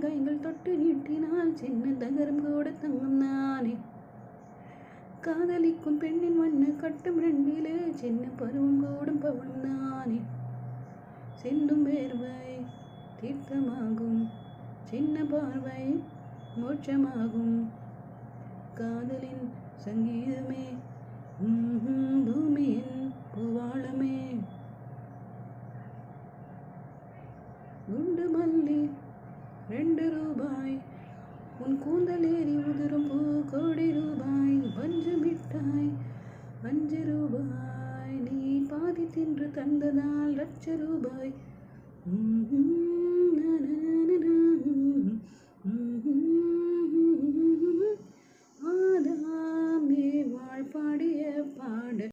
கைகள் தொட்டு நீட்டினால் சின்ன தகரம் கூட தங்கம் தானே. காதலிக்கும் பெண்ணின் மண்ணு கட்டும் ரெண்டிலே சின்ன பருவம் கூடும் பவனம் தானே. சிந்தும் வேர்வை தீர்த்தமாகும், சின்ன பார்வை மோட்சமாகும். காதலின் சங்கீதமே பூமியின் பூவாளமே. குண்டு மல்லி 2 ரூபாய், உன் கூந்தலேறி உதிரும் பூ கோடி ரூபாய். பஞ்சு மிட்டாய் 5 ரூபாய், நீ பாதி தின்று தந்ததால் லட்ச ரூபாய்.